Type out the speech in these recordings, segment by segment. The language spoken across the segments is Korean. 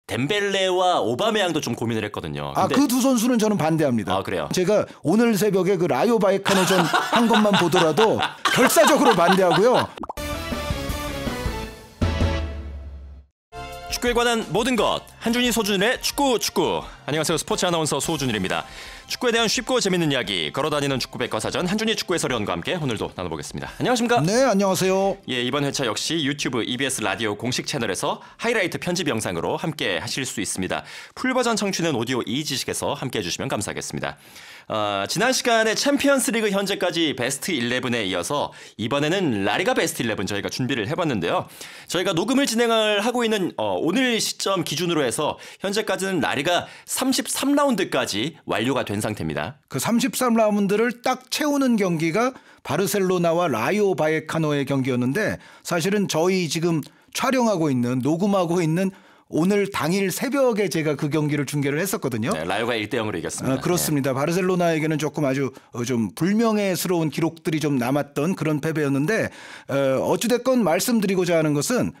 덴벨레와 오바메양도 좀 고민을 했거든요. 아, 그 두 선수는 저는 반대합니다. 아, 그래요? 제가 오늘 새벽에 그 라요 바이카노전 한 것만 보더라도 결사적으로 반대하고요. 축구에 관한 모든 것 한준희 소준일의 축구. 안녕하세요. 스포츠 아나운서 소준일입니다. 축구에 대한 쉽고 재밌는 이야기 걸어다니는 축구 백과사전 한준희 축구 해설위원과 함께 오늘도 나눠보겠습니다. 안녕하십니까? 네, 안녕하세요. 예, 이번 회차 역시 유튜브 EBS 라디오 공식 채널에서 하이라이트 편집 영상으로 함께 하실 수 있습니다. 풀버전 청취는 오디오 이지식에서 함께 해주시면 감사하겠습니다. 지난 시간에 챔피언스리그 현재까지 베스트 11에 이어서 이번에는 라리가 베스트 11 저희가 준비를 해봤는데요. 저희가 녹음을 진행을 하고 있는 오늘 시점 기준으로 해서 현재까지는 라리가 33라운드까지 완료가 된 상태입니다. 그 33라운드를 딱 채우는 경기가 바르셀로나와 라요 바이카노의 경기였는데 사실은 저희 지금 촬영하고 있는 녹음하고 있는 오늘 당일 새벽에 제가 그 경기를 중계를 했었거든요. 네, 라요가 1대0으로 이겼습니다. 그렇습니다. 네. 바르셀로나에게는 조금 아주 좀 불명예스러운 기록들이 좀 남았던 그런 패배였는데 어찌됐건 말씀드리고자 하는 것은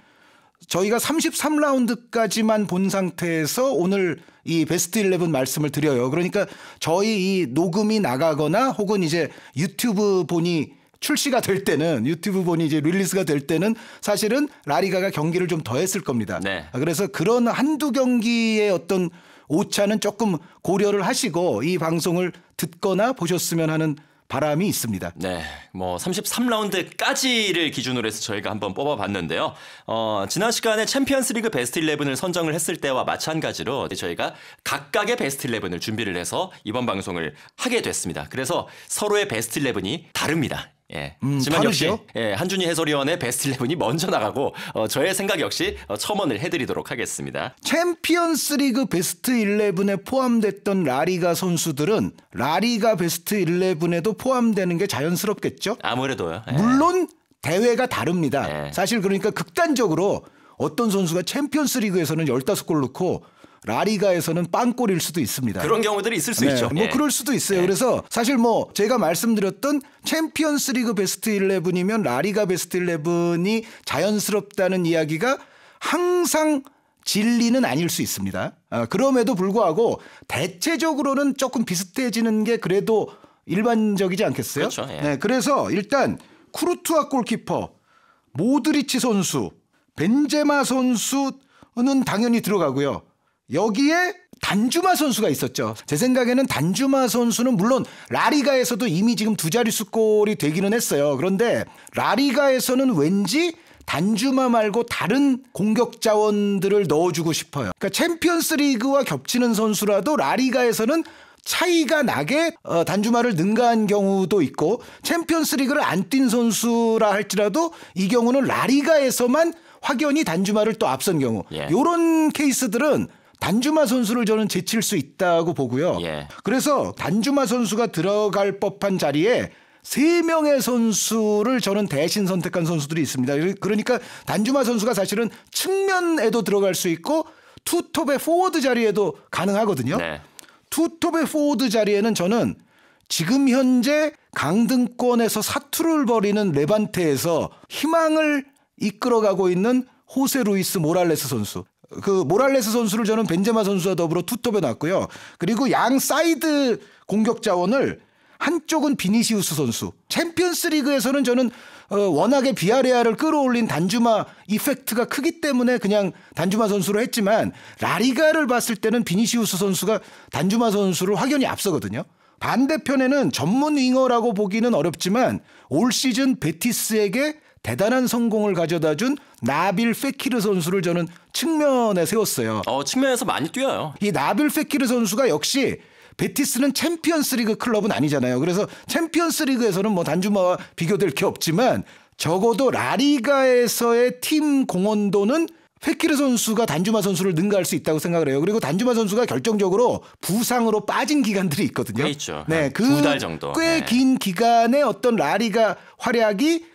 저희가 33라운드까지만 본 상태에서 오늘 이 베스트 11 말씀을 드려요. 그러니까 저희 이 녹음이 나가거나 혹은 이제 유튜브 본이 출시가 될 때는 유튜브 본이 이제 릴리스가 될 때는 사실은 라리가가 경기를 좀 더 했을 겁니다. 네. 그래서 그런 한두 경기의 어떤 오차는 조금 고려를 하시고 이 방송을 듣거나 보셨으면 하는 바람이 있습니다. 네, 뭐 33라운드까지를 기준으로 해서 저희가 한번 뽑아봤는데요. 지난 시간에 챔피언스리그 베스트 11을 선정을 했을 때와 마찬가지로 저희가 각각의 베스트 11을 준비를 해서 이번 방송을 하게 됐습니다. 그래서 서로의 베스트 11이 다릅니다. 예. 하지만 역시 한준희 해설위원의 베스트 11이 먼저 나가고 저의 생각 역시 첨언을 해드리도록 하겠습니다. 챔피언스리그 베스트 11에 포함됐던 라리가 선수들은 라리가 베스트 11에도 포함되는 게 자연스럽겠죠. 아무래도요. 예. 물론 대회가 다릅니다. 예. 사실 그러니까 극단적으로 어떤 선수가 챔피언스리그에서는 15골 넣고 라리가에서는 빵골일 수도 있습니다. 그런 경우들이 있을 수 있죠. 뭐 그럴 수도 있어요. 그래서 사실 뭐 제가 말씀드렸던 챔피언스리그 베스트 11이면 라리가 베스트 11이 자연스럽다는 이야기가 항상 진리는 아닐 수 있습니다. 그럼에도 불구하고 대체적으로는 조금 비슷해지는 게 그래도 일반적이지 않겠어요? 그렇죠. 예. 네, 그래서 일단 쿠르투아 골키퍼, 모드리치 선수, 벤제마 선수는 당연히 들어가고요. 여기에 단주마 선수가 있었죠. 제 생각에는 단주마 선수는 물론 라리가에서도 이미 지금 두 자릿수 골이 되기는 했어요. 그런데 라리가에서는 왠지 단주마 말고 다른 공격 자원들을 넣어주고 싶어요. 그러니까 챔피언스 리그와 겹치는 선수라도 라리가에서는 차이가 나게 단주마를 능가한 경우도 있고 챔피언스 리그를 안 뛴 선수라 할지라도 이 경우는 라리가에서만 확연히 단주마를 또 앞선 경우 이런 케이스들은 단주마 선수를 저는 제칠 수 있다고 보고요. 그래서 단주마 선수가 들어갈 법한 자리에 3명의 선수를 저는 대신 선택한 선수들이 있습니다. 그러니까 단주마 선수가 사실은 측면에도 들어갈 수 있고 투톱의 포워드 자리에도 가능하거든요. 네. 투톱의 포워드 자리에는 저는 지금 현재 강등권에서 사투를 벌이는 레반테에서 희망을 이끌어가고 있는 호세 루이스 모랄레스 선수. 그 모랄레스 선수를 저는 벤제마 선수와 더불어 투톱에 놨고요. 그리고 양 사이드 공격 자원을 한쪽은 비니시우스 선수. 챔피언스 리그에서는 저는 워낙에 비아레알을 끌어올린 단주마 이펙트가 크기 때문에 그냥 단주마 선수로 했지만 라리가를 봤을 때는 비니시우스 선수가 단주마 선수를 확연히 앞서거든요. 반대편에는 전문 윙어라고 보기는 어렵지만 올 시즌 베티스에게 대단한 성공을 가져다준 나빌 페키르 선수를 저는 측면에 세웠어요. 측면에서 많이 뛰어요. 이 나빌 페키르 선수가 역시 베티스는 챔피언스리그 클럽은 아니잖아요. 그래서 챔피언스리그에서는 뭐 단주마와 비교될 게 없지만 적어도 라리가에서의 팀 공헌도는 페키르 선수가 단주마 선수를 능가할 수 있다고 생각을 해요. 그리고 단주마 선수가 결정적으로 부상으로 빠진 기간들이 있거든요. 있죠. 네, 그 2달 정도. 꽤 긴 기간에 어떤 라리가 활약이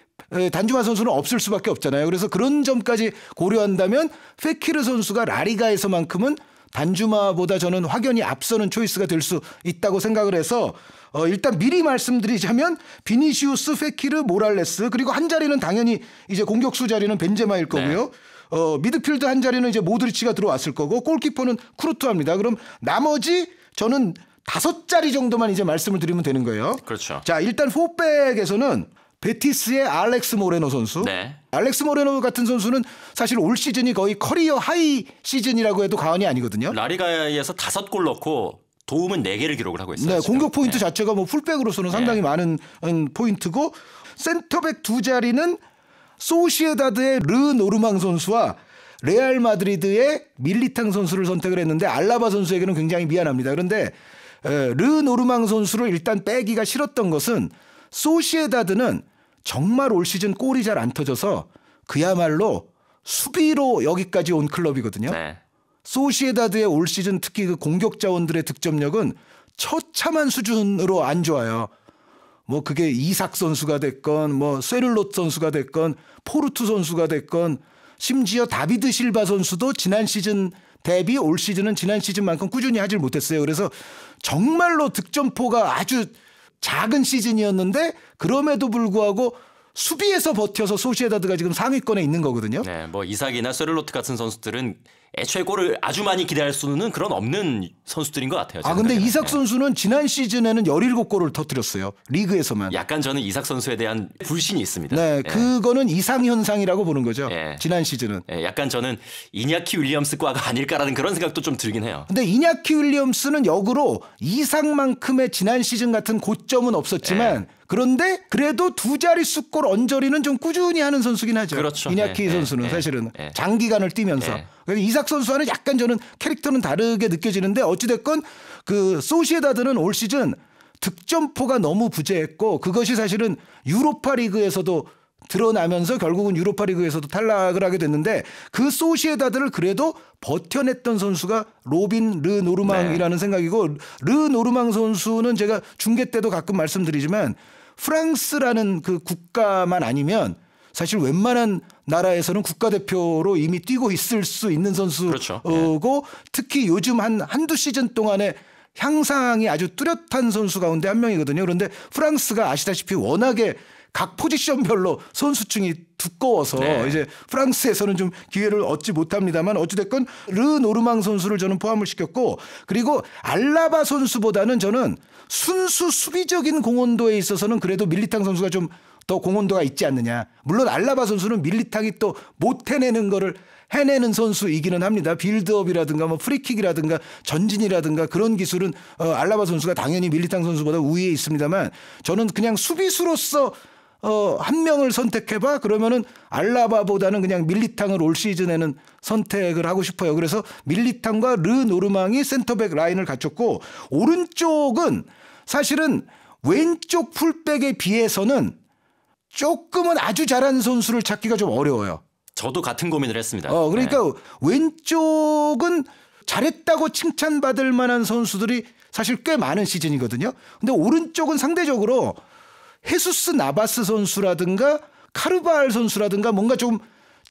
단주마 선수는 없을 수밖에 없잖아요. 그래서 그런 점까지 고려한다면 페키르 선수가 라리가에서만큼은 단주마보다 저는 확연히 앞서는 초이스가 될 수 있다고 생각을 해서 일단 미리 말씀드리자면 비니시우스, 페키르, 모랄레스 그리고 한 자리는 당연히 이제 공격수 자리는 벤제마일 거고요. 미드필드 한 자리는 이제 모드리치가 들어왔을 거고 골키퍼는 쿠르투아입니다. 그럼 나머지 저는 5자리 정도만 이제 말씀을 드리면 되는 거예요. 그렇죠. 자, 일단 포백에서는 베티스의 알렉스 모레노 선수. 네. 알렉스 모레노 같은 선수는 사실 올 시즌이 거의 커리어 하이 시즌이라고 해도 과언이 아니거든요. 라리가에서 5골 넣고 도움은 4개를 기록을 하고 있어요. 네, 지금. 공격 포인트 자체가 뭐 풀백으로서는 상당히 많은 포인트고 센터백 2자리는 소시에다드의 르 노르망 선수와 레알 마드리드의 밀리탕 선수를 선택을 했는데 알라바 선수에게는 굉장히 미안합니다. 그런데 르 노르망 선수를 일단 빼기가 싫었던 것은 소시에다드는 정말 올 시즌 골이 잘 안 터져서 그야말로 수비로 여기까지 온 클럽이거든요. 네. 소시에다드의 올 시즌 특히 그 공격 자원들의 득점력은 처참한 수준으로 안 좋아요. 뭐 그게 이삭 선수가 됐건 뭐 쇠를롯 선수가 됐건 포르투 선수가 됐건 심지어 다비드 실바 선수도 지난 시즌 대비 올 시즌은 지난 시즌만큼 꾸준히 하질 못했어요. 그래서 정말로 득점포가 아주 작은 시즌이었는데 그럼에도 불구하고 수비에서 버텨서 소시에다드가 지금 상위권에 있는 거거든요. 네, 뭐 이삭이나 쇠를로트 같은 선수들은 애초에 골을 아주 많이 기대할 수는 그런 없는 선수들인 것 같아요. 아, 근데 생각에는. 이삭 선수는 지난 시즌에는 17골을 터뜨렸어요. 리그에서만. 약간 저는 이삭 선수에 대한 불신이 있습니다. 네, 그거는 이상현상이라고 보는 거죠. 예. 지난 시즌은. 약간 저는 이냐키 윌리엄스과가 아닐까라는 그런 생각도 좀 들긴 해요. 근데 이냐키 윌리엄스는 역으로 이상만큼의 지난 시즌 같은 고점은 없었지만 그런데 그래도 2자릿수 골 언저리는 좀 꾸준히 하는 선수긴 하죠. 그렇죠. 이냐키 선수는 사실은 장기간을 뛰면서. 예. 그래서 이삭 선수와는 약간 저는 캐릭터는 다르게 느껴지는데 어찌됐건 그 소시에다드는 올 시즌 득점포가 너무 부재했고 그것이 사실은 유로파 리그에서도 드러나면서 결국은 유로파 리그에서도 탈락을 하게 됐는데 그 소시에다드를 그래도 버텨냈던 선수가 로빈 르 노르망이라는 생각이고 르 노르망 선수는 제가 중계 때도 가끔 말씀드리지만 프랑스라는 그 국가만 아니면 사실 웬만한 나라에서는 국가대표로 이미 뛰고 있을 수 있는 선수고 그렇죠. 특히 요즘 한두 시즌 동안에 향상이 아주 뚜렷한 선수 가운데 한 명이거든요. 그런데 프랑스가 아시다시피 워낙에 각 포지션별로 선수층이 두꺼워서 이제 프랑스에서는 좀 기회를 얻지 못합니다만 어찌됐건 르 노르망 선수를 저는 포함을 시켰고 그리고 알라바 선수보다는 저는 순수 수비적인 공헌도에 있어서는 그래도 밀리탕 선수가 좀 더 공헌도가 있지 않느냐. 물론 알라바 선수는 밀리탕이 또 못 해내는 거를 해내는 선수이기는 합니다. 빌드업이라든가 뭐 프리킥이라든가 전진이라든가 그런 기술은 알라바 선수가 당연히 밀리탕 선수보다 우위에 있습니다만 저는 그냥 수비수로서 한 명을 선택해봐 그러면은 알라바보다는 그냥 밀리탕을 올 시즌에는 선택을 하고 싶어요. 그래서 밀리탕과 르 노르망이 센터백 라인을 갖췄고 오른쪽은 사실은 왼쪽 풀백에 비해서는 조금은 아주 잘하는 선수를 찾기가 좀 어려워요. 저도 같은 고민을 했습니다. 그러니까 왼쪽은 잘했다고 칭찬받을 만한 선수들이 사실 꽤 많은 시즌이거든요. 근데 오른쪽은 상대적으로 헤수스 나바스 선수라든가 카르바알 선수라든가 뭔가 좀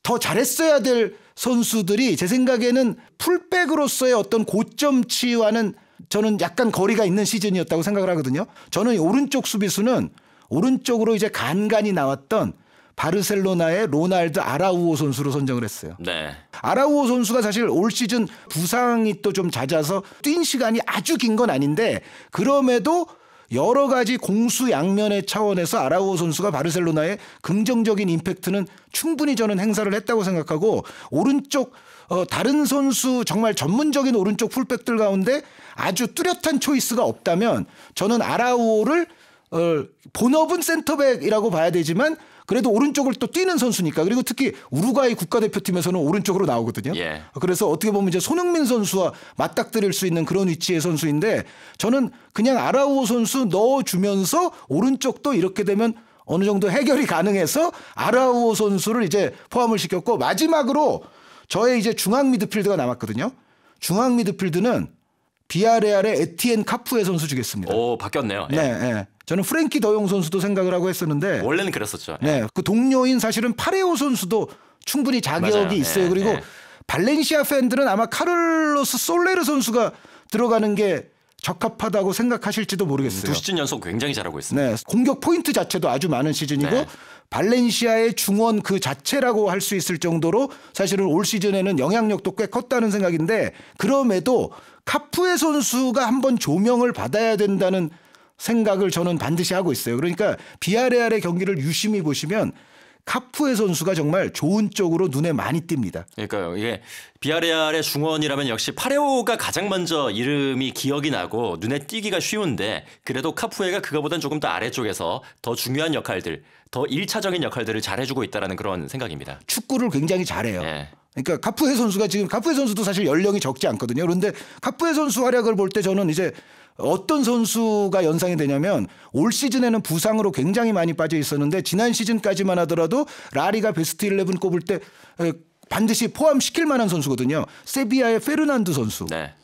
더 잘했어야 될 선수들이 제 생각에는 풀백으로서의 어떤 고점치와는 저는 약간 거리가 있는 시즌이었다고 생각을 하거든요. 저는 오른쪽 수비수는 오른쪽으로 이제 간간히 나왔던 바르셀로나의 로날드 아라우오 선수로 선정을 했어요. 네. 아라우오 선수가 사실 올 시즌 부상이 또 좀 잦아서 뛴 시간이 아주 긴 건 아닌데 그럼에도 여러 가지 공수양면의 차원에서 아라우오 선수가 바르셀로나의 긍정적인 임팩트는 충분히 저는 행사를 했다고 생각하고 오른쪽 다른 선수 정말 전문적인 오른쪽 풀백들 가운데 아주 뚜렷한 초이스가 없다면 저는 아라우오를 본업은 센터백이라고 봐야 되지만 그래도 오른쪽을 또 뛰는 선수니까 그리고 특히 우루과이 국가대표팀에서는 오른쪽으로 나오거든요. 그래서 어떻게 보면 이제 손흥민 선수와 맞닥뜨릴 수 있는 그런 위치의 선수인데 저는 그냥 아라우오 선수 넣어주면서 오른쪽도 이렇게 되면 어느 정도 해결이 가능해서 아라우오 선수를 이제 포함을 시켰고 마지막으로 저의 이제 중앙 미드필드가 남았거든요. 중앙 미드필드는 비아레알의 에티엔 카푸에 선수 주겠습니다. 오, 바뀌었네요. 네. 저는 프랭키 더용 선수도 생각을 하고 했었는데 원래는 그랬었죠. 네, 그 동료인 사실은 파레오 선수도 충분히 자격이 맞아요. 있어요. 그리고 발렌시아 팬들은 아마 카를로스 솔레르 선수가 들어가는 게 적합하다고 생각하실지도 모르겠어요. 2시즌 연속 굉장히 잘하고 있습니다. 네, 공격 포인트 자체도 아주 많은 시즌이고 발렌시아의 중원 그 자체라고 할 수 있을 정도로 사실은 올 시즌에는 영향력도 꽤 컸다는 생각인데 그럼에도 카푸에 선수가 한번 조명을 받아야 된다는 생각을 저는 반드시 하고 있어요. 그러니까 비아레알의 경기를 유심히 보시면 카푸에 선수가 정말 좋은 쪽으로 눈에 많이 띕니다. 그러니까요. 이게 비아레알의 중원이라면 역시 파레오가 가장 먼저 이름이 기억이 나고 눈에 띄기가 쉬운데 그래도 카푸에가 그거보단 조금 더 아래쪽에서 더 중요한 역할들, 더 1차적인 역할들을 잘해주고 있다는 그런 생각입니다. 축구를 굉장히 잘해요. 네. 그러니까 카푸에 선수가 지금 카푸에 선수도 사실 연령이 적지 않거든요. 그런데 카푸에 선수 활약을 볼 때 저는 이제 어떤 선수가 연상이 되냐면 올 시즌에는 부상으로 굉장히 많이 빠져 있었는데 지난 시즌까지만 하더라도 라리가 베스트 11 꼽을 때 반드시 포함시킬 만한 선수거든요. 세비야의 페르난두 선수. 네.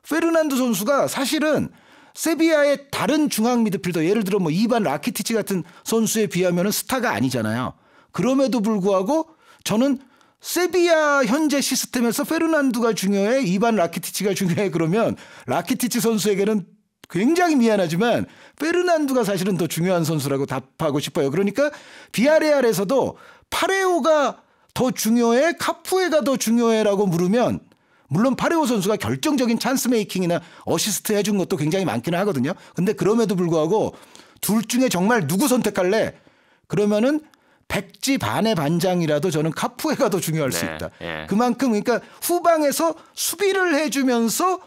페르난두 선수가 사실은 세비야의 다른 중앙 미드필더 예를 들어 뭐 이반 라키티치 같은 선수에 비하면 스타가 아니잖아요. 그럼에도 불구하고 저는 세비야 현재 시스템에서 페르난두가 중요해 이반 라키티치가 중요해 그러면 라키티치 선수에게는 굉장히 미안하지만 페르난두가 사실은 더 중요한 선수라고 답하고 싶어요. 그러니까 비아레알에서도 파레오가 더 중요해 카푸에가 더 중요해라고 물으면 물론 파레오 선수가 결정적인 찬스 메이킹이나 어시스트 해준 것도 굉장히 많기는 하거든요. 근데 그럼에도 불구하고 둘 중에 정말 누구 선택할래? 그러면은 백지 반의 반장이라도 저는 카푸에가 더 중요할 수 있다. 예. 그만큼 그러니까 후방에서 수비를 해주면서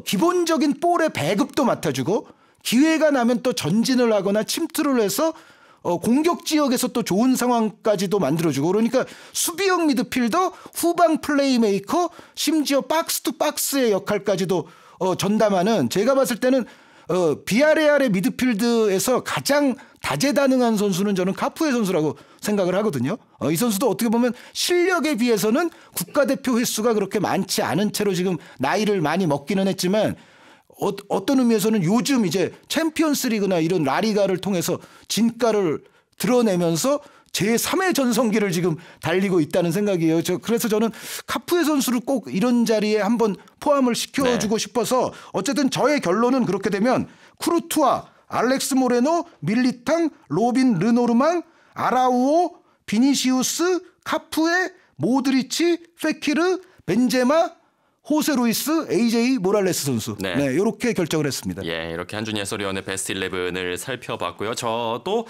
기본적인 볼의 배급도 맡아주고 기회가 나면 또 전진을 하거나 침투를 해서 공격 지역에서 또 좋은 상황까지도 만들어주고 그러니까 수비형 미드필더 후방 플레이메이커 심지어 박스 투 박스의 역할까지도 전담하는 제가 봤을 때는 비아레알의 미드필드에서 가장 다재다능한 선수는 저는 카푸에 선수라고 생각을 하거든요. 이 선수도 어떻게 보면 실력에 비해서는 국가대표 횟수가 그렇게 많지 않은 채로 지금 나이를 많이 먹기는 했지만 어떤 의미에서는 요즘 이제 챔피언스 리그나 이런 라리가를 통해서 진가를 드러내면서 제3의 전성기를 지금 달리고 있다는 생각이에요. 그래서 저는 카푸에 선수를 꼭 이런 자리에 한번 포함을 시켜주고 싶어서 어쨌든 저의 결론은 그렇게 되면 쿠르투아, 알렉스 모레노, 밀리탕, 로빈 르노르망, 아라우오, 비니시우스, 카푸에, 모드리치, 페키르, 벤제마, 호세 루이스, AJ 모랄레스 선수. 네. 네, 이렇게 결정을 했습니다. 예, 이렇게 한준희 해설위원의 베스트 11을 살펴봤고요. 저도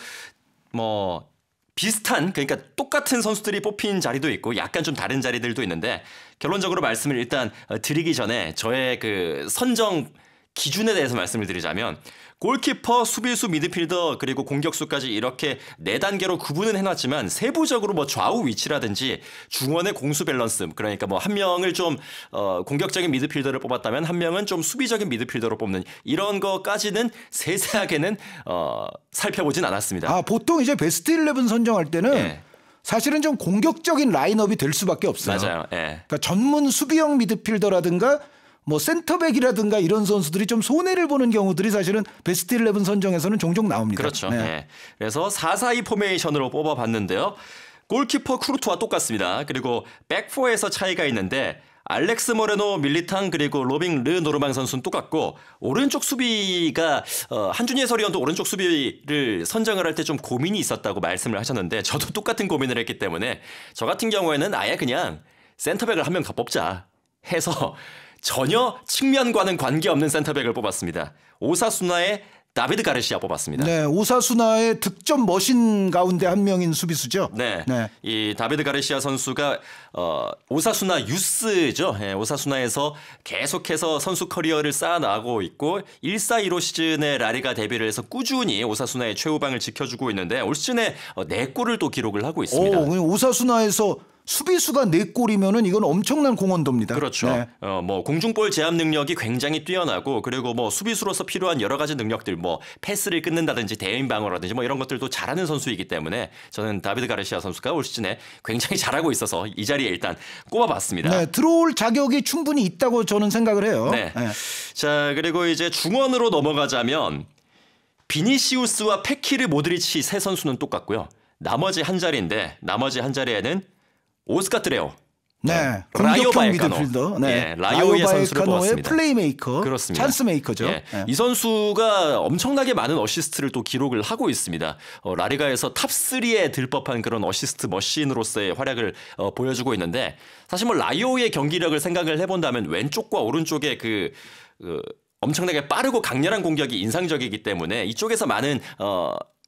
뭐 비슷한 그러니까 똑같은 선수들이 뽑힌 자리도 있고 약간 좀 다른 자리들도 있는데 결론적으로 말씀을 일단 드리기 전에 저의 그 선정 기준에 대해서 말씀을 드리자면 골키퍼, 수비수, 미드필더 그리고 공격수까지 이렇게 4단계로 구분은 해놨지만 세부적으로 뭐 좌우 위치라든지 중원의 공수 밸런스 그러니까 뭐 한 명을 좀 공격적인 미드필더를 뽑았다면 한 명은 좀 수비적인 미드필더로 뽑는 이런 거까지는 세세하게는 살펴보진 않았습니다. 보통 이제 베스트 11 선정할 때는 예. 사실은 좀 공격적인 라인업이 될 수밖에 없어요. 맞아요. 예. 그러니까 전문 수비형 미드필더라든가 뭐 센터백이라든가 이런 선수들이 좀 손해를 보는 경우들이 사실은 베스트 11 선정에서는 종종 나옵니다. 그렇죠. 네. 예. 그래서 4-4-2 포메이션으로 뽑아봤는데요. 골키퍼 크루트와 똑같습니다. 그리고 백포에서 차이가 있는데 알렉스 모레노, 밀리탕 그리고 로빙 르 노르망 선수는 똑같고 오른쪽 수비가 한준희 해설위원도 오른쪽 수비를 선정을 할 때 좀 고민이 있었다고 말씀을 하셨는데 저도 똑같은 고민을 했기 때문에 저 같은 경우에는 아예 그냥 센터백을 한 명 더 뽑자 해서 전혀 측면과는 관계없는 센터백을 뽑았습니다. 오사수나의 다비드 가르시아 뽑았습니다. 네, 오사수나의 득점 머신 가운데 한 명인 수비수죠. 네. 네. 이 다비드 가르시아 선수가 오사수나 유스죠. 예, 오사수나에서 계속해서 선수 커리어를 쌓아나가고 있고 1-4-2로 시즌에 라리가 데뷔를 해서 꾸준히 오사수나의 최후방을 지켜주고 있는데 올 시즌에 4골을 또 기록을 하고 있습니다. 오사수나에서 수비수가 4골이면은 이건 엄청난 공헌도입니다. 그렇죠. 네. 뭐 공중볼 제압 능력이 굉장히 뛰어나고 그리고 뭐 수비수로서 필요한 여러 가지 능력들 뭐 패스를 끊는다든지 대인 방어라든지 뭐 이런 것들도 잘하는 선수이기 때문에 저는 다비드 가르시아 선수가 올 시즌에 굉장히 잘하고 있어서 이 자리에 일단 꼽아봤습니다. 네, 들어올 자격이 충분히 있다고 저는 생각을 해요. 네. 네. 자, 그리고 이제 중원으로 넘어가자면 비니시우스와 페키르, 모드리치 세 선수는 똑같고요. 나머지 한 자리인데 나머지 한 자리에는 오스카트레오, 네, 라이오 공격형 바에카노. 미드필더. 네, 예, 라이오의 선수를 바에카노의 뽑았습니다. 플레이메이커, 그렇습니다. 찬스메이커죠. 예. 네. 이 선수가 엄청나게 많은 어시스트를 또 기록을 하고 있습니다. 라리가에서 탑3에 들법한 그런 어시스트 머신으로서의 활약을 보여주고 있는데 사실 뭐 라이오의 경기력을 생각을 해본다면 왼쪽과 오른쪽에 그 엄청나게 빠르고 강렬한 공격이 인상적이기 때문에 이쪽에서 많은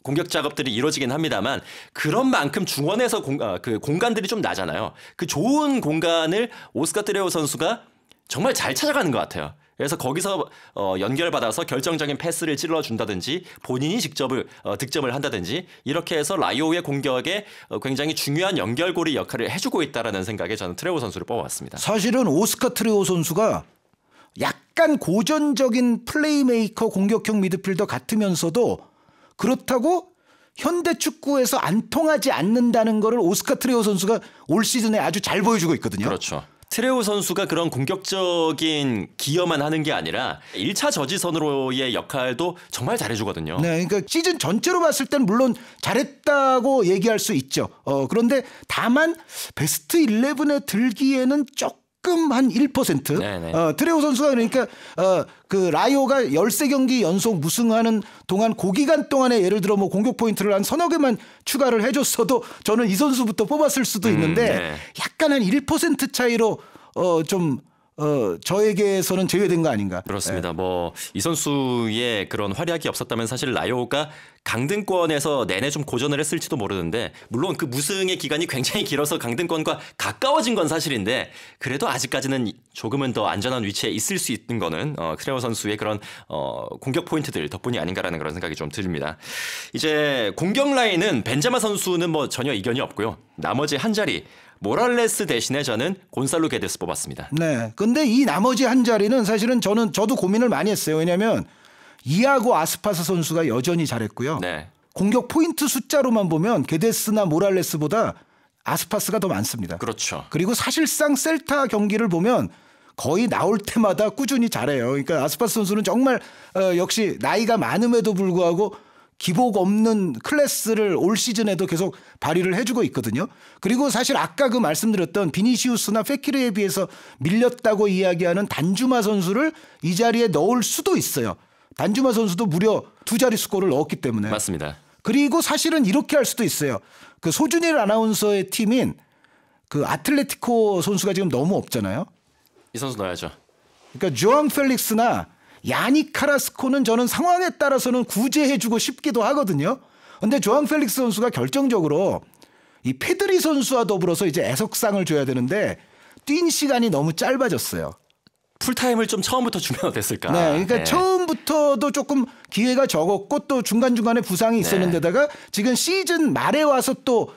공격 작업들이 이루어지긴 합니다만 그런 만큼 중원에서 그 공간들이 좀 나잖아요. 그 좋은 공간을 오스카 트레오 선수가 정말 잘 찾아가는 것 같아요. 그래서 거기서 연결받아서 결정적인 패스를 찔러준다든지 본인이 득점을 한다든지 이렇게 해서 라이오의 공격에 굉장히 중요한 연결고리 역할을 해주고 있다는 생각에 저는 트레오 선수를 뽑아왔습니다. 사실은 오스카 트레오 선수가 약간 고전적인 플레이메이커 공격형 미드필더 같으면서도 그렇다고 현대 축구에서 안 통하지 않는다는 것을 오스카 트레오 선수가 올 시즌에 아주 잘 보여주고 있거든요. 그렇죠. 트레오 선수가 그런 공격적인 기여만 하는 게 아니라 1차 저지선으로의 역할도 정말 잘해주거든요. 네, 그러니까 시즌 전체로 봤을 땐 물론 잘했다고 얘기할 수 있죠. 그런데 다만 베스트 11에 들기에는 조금 한 1%. 네네. 트레오 선수가 그러니까 그 라이오가 13경기 연속 무승하는 동안 그 기간 동안에 예를 들어 뭐 공격 포인트를 한 서너 개만 추가를 해줬어도 저는 이 선수부터 뽑았을 수도 있는데 네. 약간 한 1% 차이로 좀 저에게서는 제외된 거 아닌가. 그렇습니다. 뭐 이 선수의 그런 활약이 없었다면 사실 라이오가 강등권에서 내내 좀 고전을 했을지도 모르는데 물론 그 무승의 기간이 굉장히 길어서 강등권과 가까워진 건 사실인데 그래도 아직까지는 조금은 더 안전한 위치에 있을 수 있는 거는 트레오 선수의 그런 공격 포인트들 덕분이 아닌가라는 그런 생각이 좀 듭니다. 이제 공격 라인은 벤제마 선수는 뭐 전혀 이견이 없고요. 나머지 한 자리 모랄레스 대신에 저는 곤살로 게데스 뽑았습니다. 네. 근데 이 나머지 한 자리는 사실은 저도 고민을 많이 했어요. 왜냐하면 이아고 아스파스 선수가 여전히 잘했고요. 네. 공격 포인트 숫자로만 보면 게데스나 모랄레스보다 아스파스가 더 많습니다. 그렇죠. 그리고 사실상 셀타 경기를 보면 거의 나올 때마다 꾸준히 잘해요. 그러니까 아스파스 선수는 정말 역시 나이가 많음에도 불구하고 기복 없는 클래스를 올 시즌에도 계속 발휘를 해주고 있거든요. 그리고 사실 아까 그 말씀드렸던 비니시우스나 페키르에 비해서 밀렸다고 이야기하는 단주마 선수를 이 자리에 넣을 수도 있어요. 단주마 선수도 무려 2자릿수 골을 넣었기 때문에. 맞습니다. 그리고 사실은 이렇게 할 수도 있어요. 그 소준일 아나운서의 팀인 그 아틀레티코 선수가 지금 너무 없잖아요. 이 선수 넣어야죠. 그러니까 조앙 펠릭스나 야닉 카라스코는 저는 상황에 따라서는 구제해주고 싶기도 하거든요. 그런데 조앙 펠릭스 선수가 결정적으로 이 페드리 선수와 더불어서 이제 애석상을 줘야 되는데 뛴 시간이 너무 짧아졌어요. 풀타임을 좀 처음부터 주면 어땠을까? 네, 그러니까 네. 처음부터도 조금 기회가 적었고 또 중간중간에 부상이 있었는데다가 지금 시즌 말에 와서 또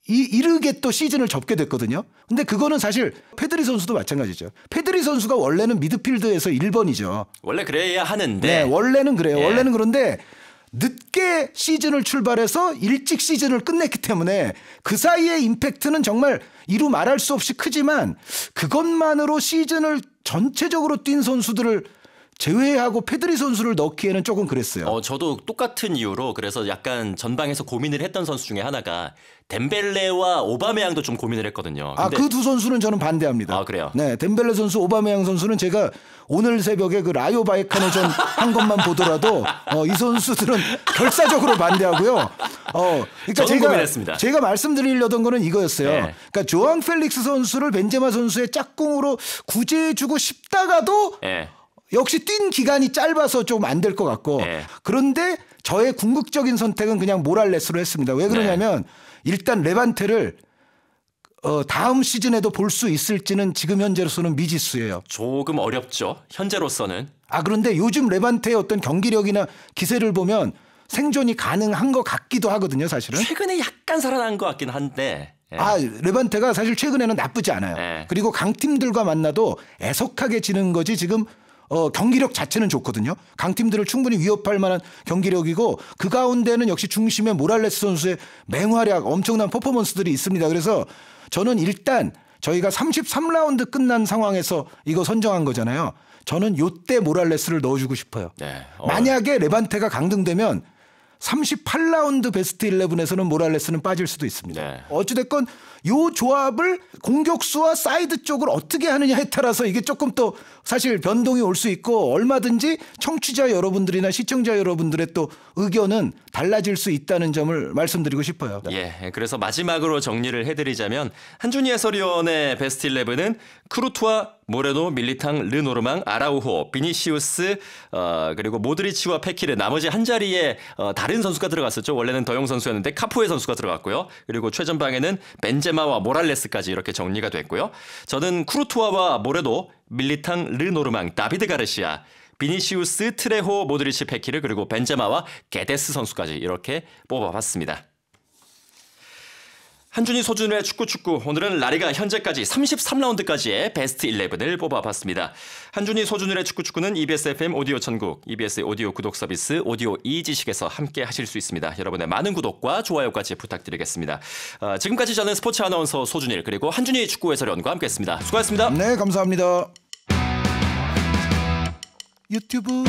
이르게 또 시즌을 접게 됐거든요. 근데 그거는 사실 페드리 선수도 마찬가지죠. 페드리 선수가 원래는 미드필드에서 1번이죠. 원래 그래야 하는데 네, 원래는 그래요. 예. 원래는 그런데 늦게 시즌을 출발해서 일찍 시즌을 끝냈기 때문에 그 사이의 임팩트는 정말 이루 말할 수 없이 크지만 그것만으로 시즌을 전체적으로 뛴 선수들을 제외하고 페드리 선수를 넣기에는 조금 그랬어요. 저도 똑같은 이유로 그래서 약간 전방에서 고민을 했던 선수 중에 하나가 덴벨레와 오바메양도 좀 고민을 했거든요. 근데 그 두 선수는 저는 반대합니다. 아, 그래요? 네, 덴벨레 선수, 오바메양 선수는 제가 오늘 새벽에 그 라이오 바이카노전 한 것만 보더라도 이 선수들은 결사적으로 반대하고요. 그러니까 저는 고민했습니다. 제가 말씀드리려던 거는 이거였어요. 네. 그러니까 조앙 펠릭스 선수를 벤제마 선수의 짝꿍으로 구제해주고 싶다가도 예. 역시 뛴 기간이 짧아서 좀 안 될 것 같고 네. 그런데 저의 궁극적인 선택은 그냥 모랄레스로 했습니다. 왜 그러냐면 일단 레반테를 다음 시즌에도 볼 수 있을지는 지금 현재로서는 미지수예요. 조금 어렵죠. 현재로서는. 그런데 요즘 레반테의 어떤 경기력이나 기세를 보면 생존이 가능한 것 같기도 하거든요, 사실은. 최근에 약간 살아난 것 같긴 한데. 예. 레반테가 사실 최근에는 나쁘지 않아요. 네. 그리고 강팀들과 만나도 애석하게 지는 거지 지금 경기력 자체는 좋거든요. 강팀들을 충분히 위협할 만한 경기력이고 그 가운데는 역시 중심에 모랄레스 선수의 맹활약 엄청난 퍼포먼스들이 있습니다. 그래서 저는 일단 저희가 33라운드 끝난 상황에서 이거 선정한 거잖아요. 저는 요때 모랄레스를 넣어주고 싶어요. 네. 만약에 레반테가 강등되면 38라운드 베스트 11에서는 모랄레스는 빠질 수도 있습니다. 네. 어찌됐건 요 조합을 공격수와 사이드 쪽을 어떻게 하느냐에 따라서 이게 조금 또 사실 변동이 올 수 있고 얼마든지 청취자 여러분들이나 시청자 여러분들의 또 의견은 달라질 수 있다는 점을 말씀드리고 싶어요. 예, 그래서 마지막으로 정리를 해드리자면 한준희 해설위원의 베스트 11은 크루투아, 모레노, 밀리탕, 르노르망, 아라우호, 비니시우스 그리고 모드리치와 페키르 나머지 한 자리에 다른 선수가 들어갔었죠. 원래는 더용 선수였는데 카푸에 선수가 들어갔고요. 그리고 최전방에는 벤제마와 모랄레스까지 이렇게 정리가 됐고요. 저는 크루투아와 모레노, 밀리탕, 르노르망, 다비드 가르시아, 비니시우스, 트레호, 모드리치, 페키르 그리고 벤제마와 게데스 선수까지 이렇게 뽑아봤습니다. 한준희 소준의 축구 오늘은 라리가 현재까지 33라운드까지의 베스트 11을 뽑아봤습니다. 한준희 소준의 축구는 EBS FM 오디오 천국, EBS 오디오 구독 서비스 오디오 이지식에서 함께 하실 수 있습니다. 여러분의 많은 구독과 좋아요까지 부탁드리겠습니다. 지금까지 저는 스포츠 아나운서 소준일 그리고 한준희 축구 해설위원과 함께했습니다. 수고하셨습니다. 네, 감사합니다. 유튜브